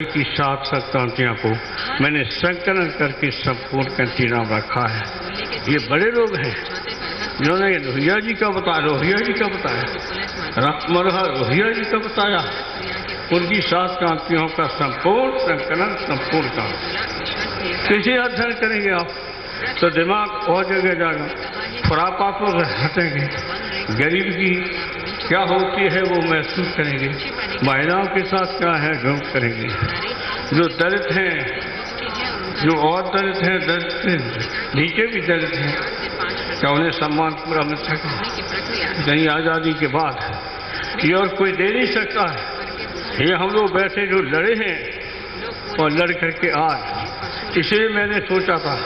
की 7 संक्रांतियों को मैंने संकलन करके संपूर्ण कंठी नाम रखा है। ये बड़े लोग हैं जिन्होंने रोहिया जी का बताया, रखमरहा रोहिया जी का बताया। उनकी 7 क्रांतियों का संपूर्ण संकलन, संपूर्ण काम किसी अध्ययन करेंगे आप तो दिमाग और जगह जाएगा, खुरापातों से हटेंगे, गरीब की क्या होती है वो महसूस करेंगे, महिलाओं के साथ क्या है ढूंढ करेंगे, जो दलित हैं, जो और दलित हैं, दलित से नीचे भी दलित हैं, क्या उन्हें सम्मान पूरा मिल सके? नहीं, आज़ादी के बाद ये और कोई दे नहीं सकता है। ये हम लोग बैठे जो लड़े हैं और लड़ करके आज, इसलिए मैंने सोचा था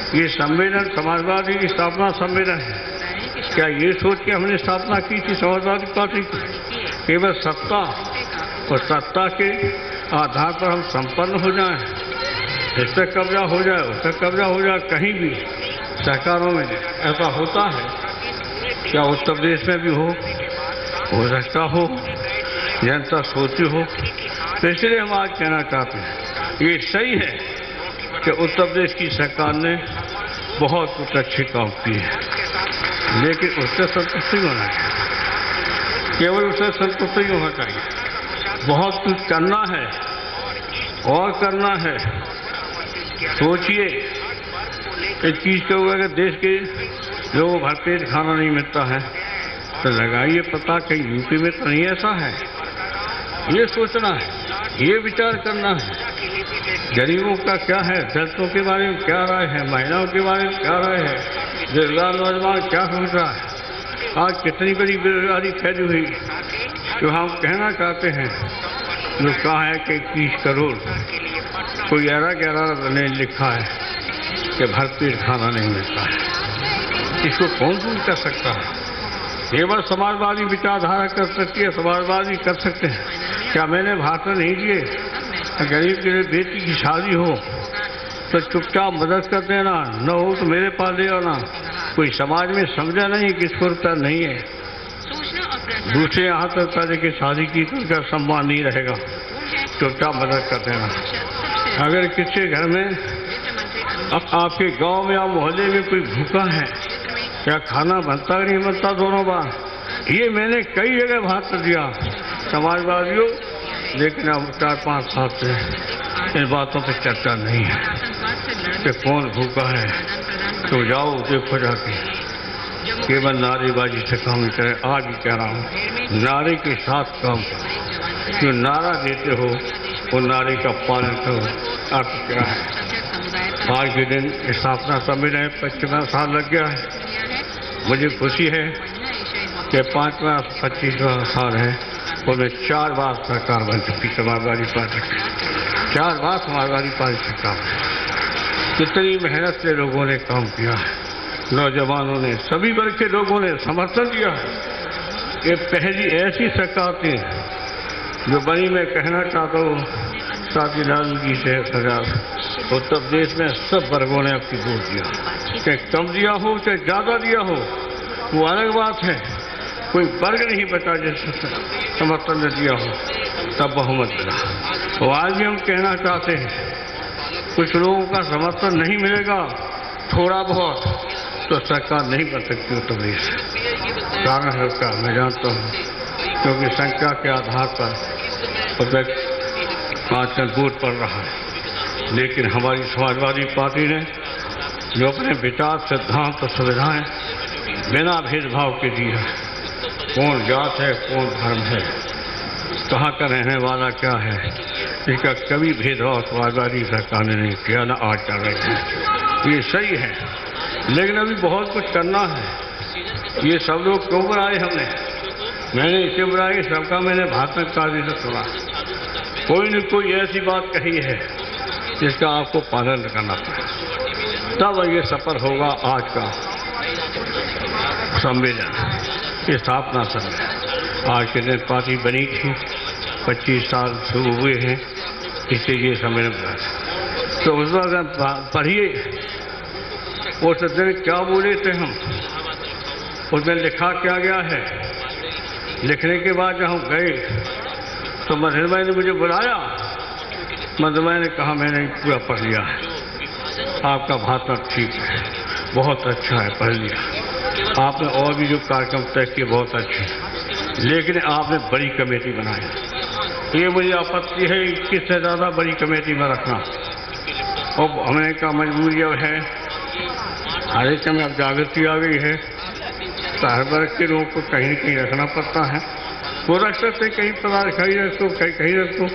ये सम्मेलन समाजवादी की स्थापना सम्मेलन है। क्या ये सोच के हमने स्थापना की थी समाजवादी पार्टी की? केवल सत्ता और सत्ता के आधार पर हम संपन्न हो जाएं, इस पर कब्जा हो जाए, उस पर कब्जा हो जाए। कहीं भी सरकारों में ऐसा होता है क्या? उत्तर प्रदेश में भी हो सकता हो, जनता सोची हो। तो इसलिए हम आज कहना चाहते हैं ये सही है कि उत्तर प्रदेश की सरकार ने बहुत कुछ अच्छे काम किए हैं, लेकिन उससे संतुष्ट नहीं होना चाहिए, केवल उससे संतुष्ट नहीं होना चाहिए। बहुत कुछ करना है और करना है। सोचिए इस चीज के ऊपर, अगर देश के लोगों को भरपेट खाना नहीं मिलता है तो लगाइए पता कहीं यूपी में तो नहीं ऐसा है। ये सोचना है, ये विचार करना है गरीबों का क्या है, दलितों के बारे में क्या राय है, महिलाओं के बारे में क्या राय है, बेरोजगार नौजवान क्या सोच रहा है। आज कितनी बड़ी बेरोजगारी फैली हुई, जो हम कहना चाहते हैं जो कहा है कि 21 करोड़, कोई ऐरा ने लिखा है कि भरपेट खाना नहीं मिलता है। इसको कौन दूर कर सकता है? केवल समाजवादी विचारधारा कर सकती है, समाजवादी कर सकते हैं। क्या मैंने भाषण नहीं दिए? गरीब के बेटी की शादी हो तो चुपचाप मदद कर देना, न हो तो मेरे पास ले आना। कोई समाज में समझा नहीं कि इसको रुपया नहीं है, दूसरे यहाँ तक पहले की शादी की तो उनका सम्मान नहीं रहेगा, चुपचाप मदद कर देना। अगर किसी घर में अब आपके गांव में या मोहल्ले में कोई भूखा है, क्या खाना बनता नहीं बनता दोनों बार? ये मैंने कई जगह भाषण दिया समाजवादियों, लेकिन अब 4-5 साल से इन बातों पर चर्चा नहीं है कि कौन भूखा है। तो जाओ देखो जाके, केवल नारेबाजी से काम नहीं करे। आज भी कह रहा हूँ, नारे के साथ काम करो, जो नारा देते हो वो नारे का पालन करो। अर्थ क्या है? आज के दिन स्थापना सम्मेलन 25वां साल लग गया है। मुझे खुशी है कि 5वां 25वां साल है और मैं 4 बार सरकार बन चुकी समाजवादी पार्टी की, 4 बार समाजवादी पार्टी सरकार। कितनी मेहनत से लोगों ने काम किया है, नौजवानों ने, सभी वर्ग के लोगों ने समर्थन दिया है। ये पहली ऐसी सरकार थी जो बनी। मैं कहना चाहता हूँ साथी लाल जी से सजा, उत्तर प्रदेश में सब वर्गों ने आपकी वोट दिया, चाहे कम दिया हो चाहे ज्यादा दिया हो वो अलग बात है। कोई वर्ग नहीं बचा जिससे समर्थन न दिया हो, तब बहुमत मिला। तो आज भी हम कहना चाहते हैं कुछ लोगों का समर्थन नहीं मिलेगा थोड़ा बहुत तो सरकार नहीं बन सकती उत्तर प्रदेश। कारण है उसका मैं जानता हूँ, क्योंकि संख्या के आधार पर आजकल वोट पड़ रहा है। लेकिन हमारी समाजवादी पार्टी ने जो अपने विचार, सिद्धांत और सुविधाएं बिना भेदभाव के दिया है, कौन जात है, कौन धर्म है, कहाँ का रहने वाला क्या है, इसका कभी भेदभाव समाजवादी सरकार ने नहीं किया, ना आज कर रहे हैं। ये सही है, लेकिन अभी बहुत कुछ करना है। ये सब लोग क्यों बनाए हमने? मैंने इसे बनाया, सबका मैंने भाषण कार्य से सुना। कोई न कोई ऐसी बात कही है जिसका आपको पालन करना पड़े, तब ये सफल होगा आज का सम्मेलन, ये स्थापना सम्मेलन। आज के दिन पार्टी बनी थी, 25 साल शुरू हुए हैं, इसलिए ये सम्मेलन बना। तो उस वक्त पढ़िए उस दिन क्या बोले थे हम, उसमें लिखा क्या गया है। लिखने के बाद जब हम गए तो महेंद्र भाई ने मुझे बुलाया मतलब मैंने कहा मैंने पूरा पढ़ लिया है, आपका भाषण ठीक है, बहुत अच्छा है, पढ़ लिया। आपने और भी जो कार्यक्रम तय किए बहुत अच्छे, लेकिन आपने बड़ी कमेटी बनाई, ये मुझे आपत्ति है। 21 से ज़्यादा बड़ी कमेटी में रखना, और हमने का मजबूरी अब है, हर एक में अब जागृति आ गई है, तो हर वर्ग के लोगों को कहीं न कहीं रखना पड़ता है। वो रख सकते कहीं पदाधिकारी रख दो, कहीं रख दो,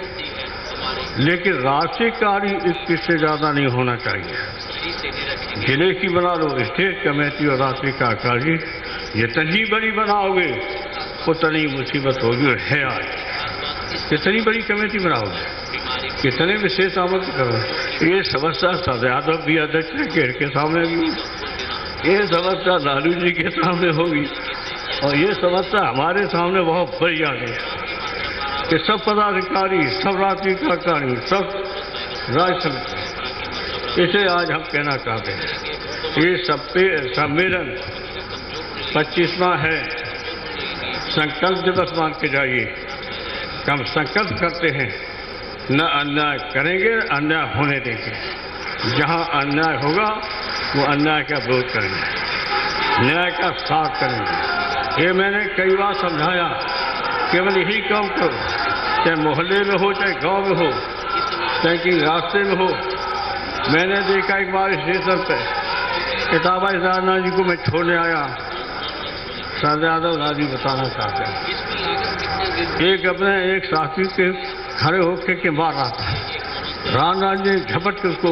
लेकिन राष्ट्रीय कार्य 21 से ज़्यादा नहीं होना चाहिए। जिले की बना लो स्टेट कमेटी और राष्ट्रीय कार्यकारिणी, जितनी बड़ी बनाओगे उतनी मुसीबत होगी, और है आज कितनी बड़ी कमेटी बनाओगे, कितने विशेष आमंत्रित करो। ये समस्या सर यादव भी अध्यक्ष के सामने भी, ये समस्या लालू जी के सामने होगी, और ये समस्या हमारे सामने बहुत बड़ी आ गई कि सब पदाधिकारी, सब राष्ट्रीय कार्यकारिणी, सब राज्य समिति, इसे आज हम कहना चाहते हैं। ये सम्मेलन 25वां है, संकल्प दिवस मान के जाइए। हम संकल्प करते हैं न अन्याय करेंगे, अन्याय होने देंगे। जहां अन्याय होगा वो अन्याय का विरोध करेंगे, न्याय का साथ करेंगे। ये मैंने कई बार समझाया, केवल यही काम करो, चाहे मोहल्ले में हो, चाहे गांव में हो, चाहे कि रास्ते में हो। मैंने देखा एक बार स्टेशन पे किताबा राजनाथ जी को मैं छोड़ने आया, सर यादव राजी बताना चाहते हैं, एक अपने एक साथी के खड़े होकर के मार रहा था, राजनाथ जी झपट के उसको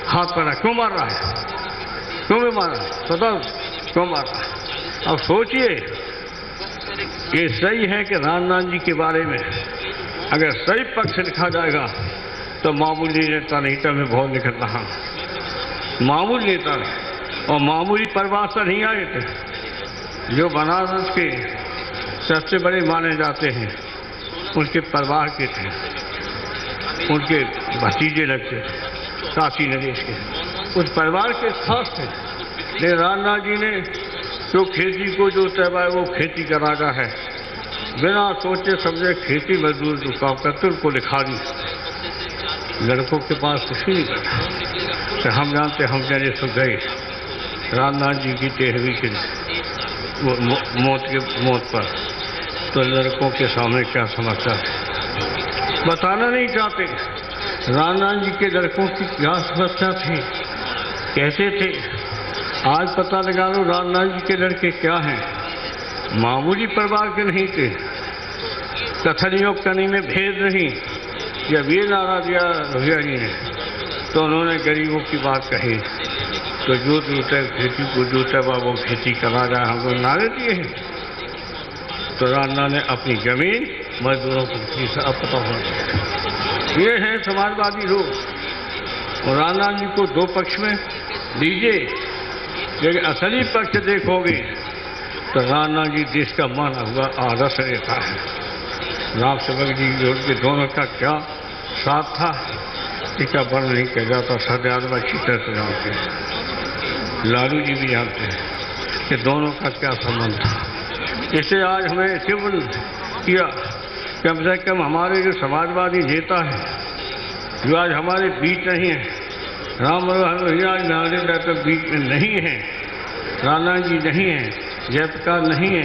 हाथ पकड़ा, क्यों मार रहा है, क्यों भी मारा, बताओ क्यों मार रहा है। अब सोचिए, ये सही है कि राजनाथ जी के बारे में अगर सही पक्ष लिखा जाएगा तो मामूली नेता नहीं था, मैं बहुत लिख रहा, मामूली नेता और मामूली परिवार से नहीं आए थे, जो बनारस के सबसे बड़े माने जाते हैं उनके परिवार के थे, उनके भतीजे लगते काशी नरेश के, उस परिवार के खास थे। लेकिन राजनाथ जी ने जो खेती को जो तय वो खेती का राजा है, बिना सोचे समझे खेती मजदूर जो काम करते उनको लिखा दी, लड़कों के पास कुछ नहीं बैठा। तो हम जानते, हम जाने सुन गए राजनाथ जी की 13वीं के मौत पर, तो लड़कों के सामने क्या समस्या बताना नहीं चाहते। राजनाथ जी के लड़कों की क्या समस्या थी, कैसे थे, आज पता लगा लो राजनाथ जी के लड़के क्या हैं। मामूली परिवार के नहीं थे, कथनियों कनी में भेद नहीं। जब ये नारा दिया रोहिया जी ने, तो उन्होंने गरीबों की बात कही, तो जो जूते खेती को जूते वो खेती करा जाए, हम लोग नारे दिए हैं। तो राजनाथ ने अपनी जमीन मजदूरों को अब पता होना। ये हैं समाजवादी लोग, और राजनाथ जी को दो पक्ष में दीजिए, लेकिन असली पक्ष देखोगे तो राजनाथ जी देश का माना हुआ आदर्श नेता है। राम सेवक जी के दोनों का क्या साथ था, इसका वर्णन नहीं किया जाता। सर यादव अच्छी तरह से जानते हैं, लालू जी भी जानते हैं कि दोनों का क्या संबंध था। इसे आज हमें सिविल किया, कम से कम हमारे जो समाजवादी नेता हैं, जो आज हमारे बीच नहीं है, राम मनोहर लोहिया नागरिक तो बीच में नहीं है, राजनाथ जी नहीं है, जयप्रकाश नहीं है,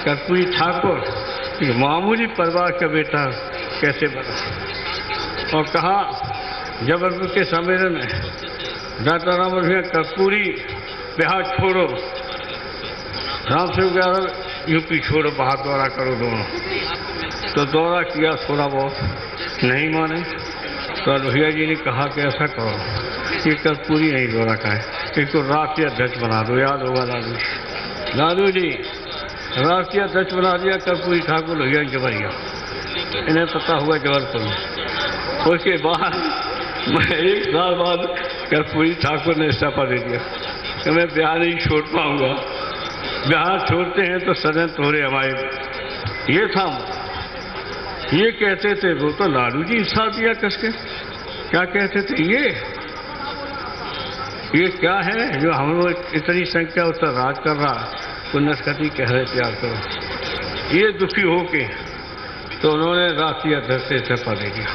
कर्पूरी ठाकुर एक मामूली परिवार का बेटा कैसे बना। और कहा जबलपुर के सम्मेलन में डॉक्टर राम मनोहर कर्पूरी बिहार छोड़ो, राम सेवक यादव यूपी छोड़ो, बाहर दौरा करो दोनों। तो दौरा किया, थोड़ा बहुत नहीं माने, तो लोहिया जी ने कहा कि ऐसा करो, ये कर्पूरी नहीं दौरा का है, इसको राष्ट्रीय अध्यक्ष बना दो। याद होगा लालू जी राष्ट्रीय अध्यक्ष बना दिया कर्पूरी ठाकुर लोहिया जबरिया, इन्हें पता हुआ जबलपुर में। उसके बाद मैं 1 साल बाद कर्पूरी ठाकुर ने इस्तीफा दे दिया कि मैं बिहार नहीं छोड़ पाऊंगा, बिहार छोड़ते हैं तो सदन तोड़े हमारे। ये था, ये कहते थे वो, तो लालू जी साथ दिया कसके, क्या कहते थे, ये क्या है जो हम लोग इतनी संख्या उस पर राज कर रहा, तो नस्खती कह रहे प्यार करो। ये दुखी होके तो उन्होंने राष्ट्रीय अध्यक्ष से इस्तीफा दे दिया।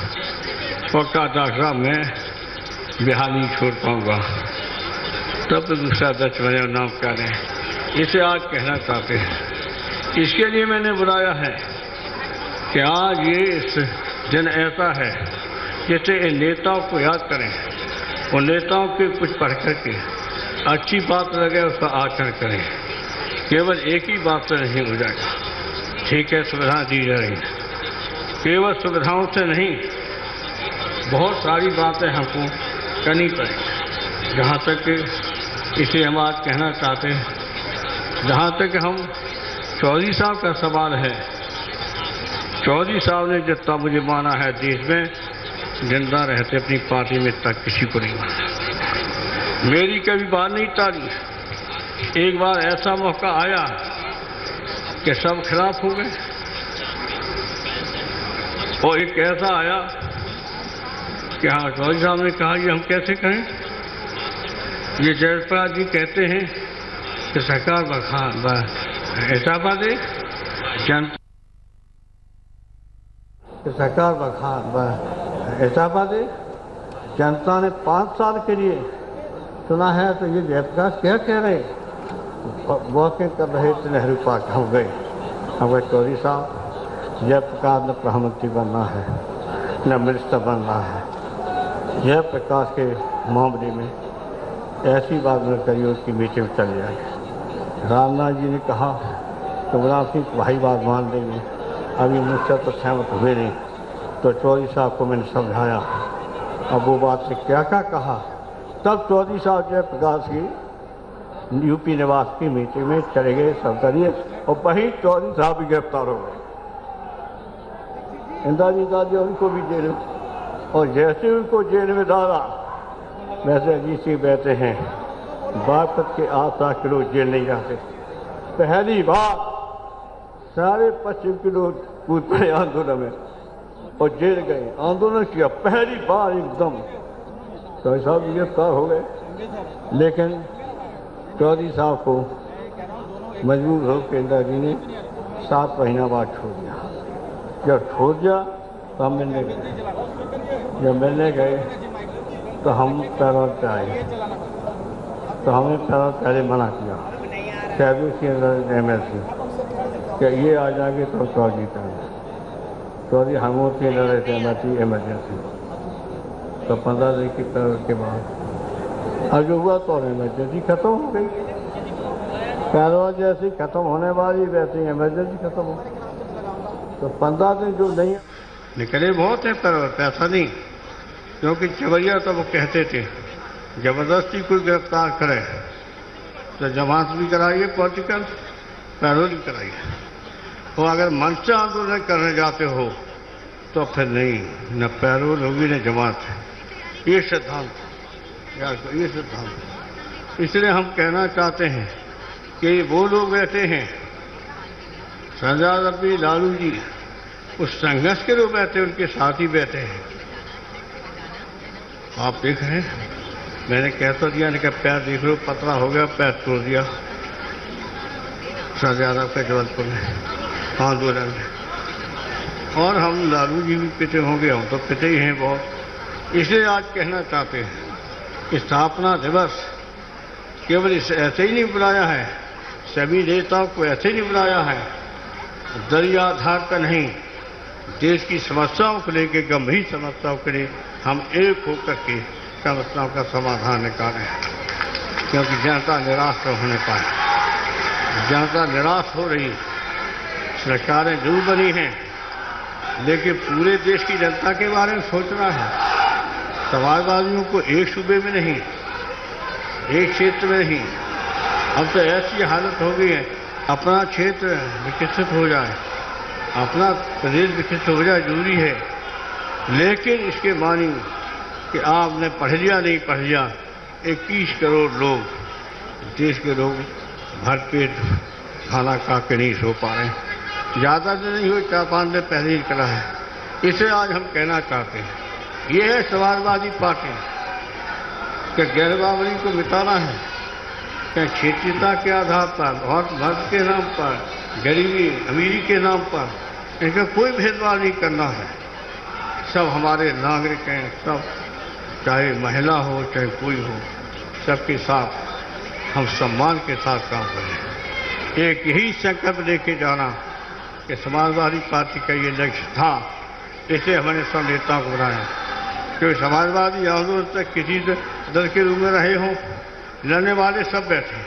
और कहा डॉक्टर साहब मैं बिहार नहीं छोड़ पाऊंगा। तब तो दूसरा दर्ज बने नाम क्या लें। इसे आज कहना चाहते हैं, इसके लिए मैंने बुलाया है कि आज ये इस दिन ऐसा है जैसे इन नेताओं को याद करें और नेताओं के कुछ पढ़ करके अच्छी बात लगे उसका आचरण करें। केवल एक ही बात से नहीं हो जाएगा। ठीक है, सुविधा दी जा रही है, केवल सुविधाओं से नहीं, बहुत सारी बातें हमको करनी पड़ेगी। जहाँ तक इसे हम आज कहना चाहते हैं, जहाँ तक हम चौधरी साहब का सवाल है, चौधरी साहब ने जितना मुझे माना है देश में जिंदा रहते अपनी पार्टी में तक किसी को नहीं माना। मेरी कभी बात नहीं टाली। एक बार ऐसा मौका आया कि सब खिलाफ हो गए और एक ऐसा आया कि हाँ चौधरी साहब ने कहा ये हम कैसे करें। ये जयप्रकाश जी कहते हैं कि सरकार इस्तीफा दे, जनता सरकार इस्तीफा दे। जनता ने 5 साल के लिए चुना है, तो ये जयप्रकाश क्या कह रहे, वॉकिंग कर रहे थे नेहरू पार्क हो गए। अब चौधरी साहब जयप्रकाश ने प्रधानमंत्री बनना है न मिनिस्टर बनना है। जयप्रकाश के मामले में ऐसी बात न करिए उसकी मीटिंग में चली जाए। रामनाथ जी ने कहा तो मुलायम सिंह भाई बात मान देंगे, अभी मुझसे तो सहमत हुए नहीं। तो चौधरी साहब को मैंने समझाया, अब वो बात से क्या क्या कहा। तब चौधरी साहब जयप्रकाश की यूपी निवास की मीटिंग में चले गए सरदारिये, और वहीं चौधरी साहब भी गिरफ्तार हो गए। इंदिरा जी उनको भी जेल, और जैसे उनको जेल में डाला वैसे अजीत सिंह बैठे हैं बागपत के 8 किलो जेल नहीं जाते। पहली बार 25 किलो कूद पड़े आंदोलन में और जेल गए, आंदोलन किया पहली बार एकदम। चौधरी साहब गिरफ्तार हो गए, लेकिन चौधरी साहब को मजबूर होकर इंदिरा जी ने 7 महीना बाद छोड़ दिया। जब छोड़ दिया तो हम मिलने गए। जब मिलने गए तो हम पैरोल पे आए, तो हमने पैरोल पहले मना किया। कैबिनेट के अंदर MLC क्या ये आ जाएंगे तो चौधरी का चौधरी हमों के अंदर रहते इमरजेंसी। तो 15 दिन की पैरोल के बाद अब जो हुआ तो इमरजेंसी खत्म हो गई। पैरोल जैसी खत्म होने वाली वैसे इमरजेंसी खत्म हो। तो 15 दिन जो नहीं निकले बहुत है पैरोल, पैसा नहीं। क्योंकि चवैया तो वो कहते थे जबरदस्ती कोई गिरफ्तार करे तो जमानत भी कराइए, पॉलिटिकल पैरोल भी कराइए। और अगर मन से आंदोलन करने जाते हो तो फिर नहीं, न पैरोल होगी न जमानत। ये सिद्धांत, ये सिद्धांत। इसलिए हम कहना चाहते हैं कि वो लोग बैठे हैं, सरदार रब्बी लालू जी उस संघर्ष के लोग बैठे, उनके साथ ही बैठे हैं। आप देख रहे हैं, मैंने कह तो दिया कि पैर देख लो, पतला हो गया, पैर तोड़ दिया सरदार यादव के जबलपुर में आंदोलन में। और हम लालू जी भी पिटे होंगे, हम तो पिटे ही हैं बहुत। इसलिए आज कहना चाहते हैं कि स्थापना दिवस केवल ऐसे ही नहीं बुलाया है, सभी नेताओं को ऐसे ही नहीं बुलाया है, दरिया आधार का नहीं, देश की समस्याओं को लेकर, गंभीर समस्याओं के लिए हम एक होकर के समस्याओं का समाधान निकालें। क्योंकि जनता निराश तो होने पाए, जनता निराश हो रही। सरकारें जरूर बनी हैं, लेकिन पूरे देश की जनता के बारे में सोचना है। समाजवादियों को एक सूबे में नहीं, एक क्षेत्र में नहीं। अब तो ऐसी हालत हो गई है, अपना क्षेत्र विकसित हो जाए, अपना प्रदेश विकसित हो जाए जरूरी है, लेकिन इसके मानी कि आपने पढ़ लिया नहीं पढ़ लिया। 21 करोड़ लोग, देश के लोग भरपेट खाना खा के नहीं सो पा रहे। ज़्यादा दिन नहीं हुए, 4-5 दिन पहले ही निकला है। इसे आज हम कहना चाहते हैं, ये है समाजवादी पार्टी कि गैरबावरी को मिटाना है, क्या क्षेत्रीयता के आधार पर, धर्म के नाम पर, गरीबी अमीरी के नाम पर इनका कोई भेदभाव नहीं करना है। सब हमारे नागरिक हैं, सब चाहे महिला हो चाहे कोई हो, सबके साथ हम सम्मान के साथ काम करें। एक यही संकल्प लेके जाना कि समाजवादी पार्टी का ये लक्ष्य था, इसे हमने सब नेताओं को बनाया। क्योंकि समाजवादी आंदोलन तक किसी दल के रूप में रहे हों, लड़ने वाले सब बैठे,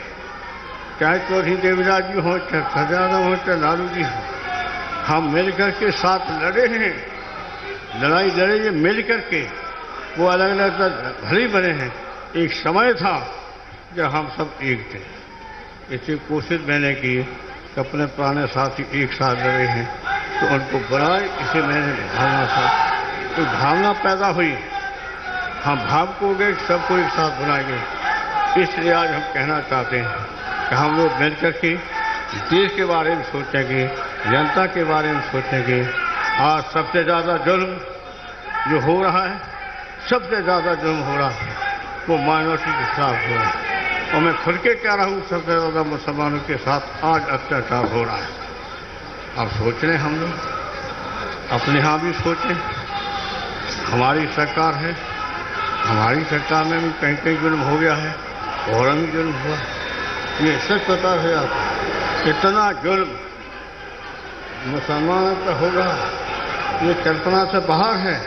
चाहे चौधरी देवराज जी हों, चाहे सजादव हों, चाहे लालू जी हों, हम मिलकर के साथ लड़े हैं। लड़ाई लड़े ये मिल करके, वो अलग अलग भले बने हैं। एक समय था जब हम सब एक थे। इसी कोशिश मैंने की कि अपने पुराने साथी एक साथ लड़े हैं तो उनको बुलाए, इसे मैंने भावना था, तो भावना पैदा हुई। हम भावुक हो गए, सबको एक साथ बुलाएंगे। इसलिए आज हम कहना चाहते हैं कि हम लोग मिल करके देश के बारे में सोचेंगे, जनता के बारे में सोचेंगे। आज सबसे ज़्यादा जुल्म जो हो रहा है, सबसे ज़्यादा जुल्म हो रहा है वो माइनॉरिटी के खिलाफ हो रहा है। और मैं खुल के कह रहा हूँ, सबसे ज़्यादा मुसलमानों के साथ आज अत्याचार हो रहा है। अब सोच लें हम लोग, अपने यहाँ भी सोचें। हमारी सरकार है, हमारी सरकार में भी कहीं कहीं जुल्म हो गया है और भी जुल्म हुआ। ये सच पता है आपको, इतना जुल्म मुसलमानों पर होगा ये कल्पना से बाहर है।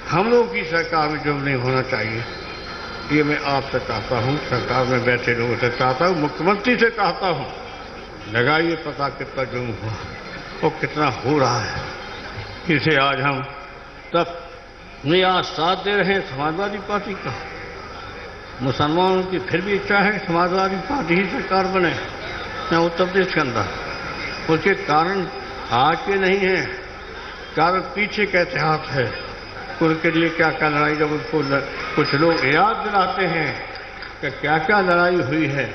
हम लोगों की सरकार में जुल्म नहीं होना चाहिए, ये मैं आपसे चाहता हूँ, सरकार में बैठे लोगों से चाहता हूँ, मुख्यमंत्री से चाहता हूँ, लगाइए पता कितना जुल्म हुआ और कितना हो रहा है। इसे आज हम तब नहीं आज साथ दे रहे हैं समाजवादी पार्टी का। मुसलमानों की फिर भी इच्छा है कि समाजवादी पार्टी ही सरकार बने या उत्तर प्रदेश के अंदर। उसके कारण आज के नहीं है, कारण पीछे का इतिहास है। उनके लिए क्या क्या लड़ाई, जब उनको कुछ लोग याद दिलाते हैं कि क्या क्या लड़ाई हुई है,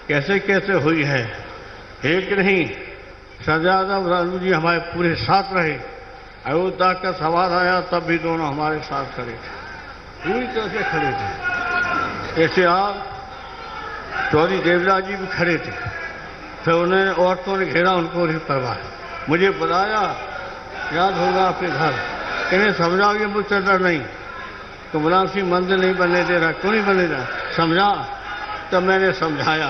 कैसे कैसे हुई है। एक नहीं, सजादव लालू जी हमारे पूरे साथ रहे। अयोध्या का सवाल आया तब भी दोनों हमारे साथ खड़े थे, पूरी तरह से खड़े थे। ऐसे आप चौधरी देवराज जी भी खड़े थे, फिर उन्हें औरतों ने घेरा, उनको नहीं परवाह। मुझे बुलाया, याद होगा आपके घर, इन्हें समझाओ ये मुझसे डर नहीं, तो गुलाम सिंह मंदिर नहीं बनने दे रहा, क्यों नहीं बनने दे रहा, समझा। तब मैंने समझाया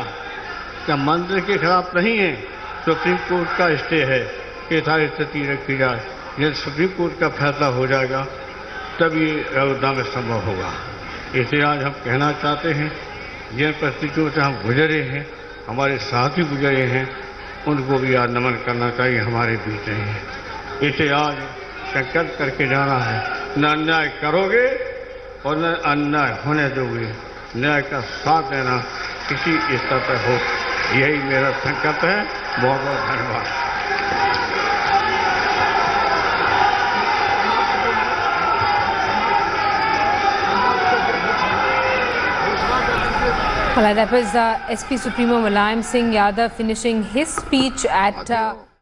कि मंदिर के खिलाफ नहीं है, सुप्रीम कोर्ट का स्टे है कि सारी स्थिति रखी जाए। जब सुप्रीम कोर्ट का फैसला हो जाएगा तब ये अयोध्या में संभव होगा। इसे आज हम कहना चाहते हैं, जिन परिस्थितियों से हम गुजरे हैं, हमारे साथी गुजरे हैं, उनको भी आज नमन करना चाहिए, हमारे बीच नहीं है। इसे आज संकल्प करके जाना है, न अन्याय करोगे और न अन्याय होने दोगे, न्याय का साथ देना किसी स्तर पर हो, यही मेरा संकल्प है। बहुत बहुत धन्यवाद। Well, that was SP Supremo Mulayam Singh Yadav finishing his speech at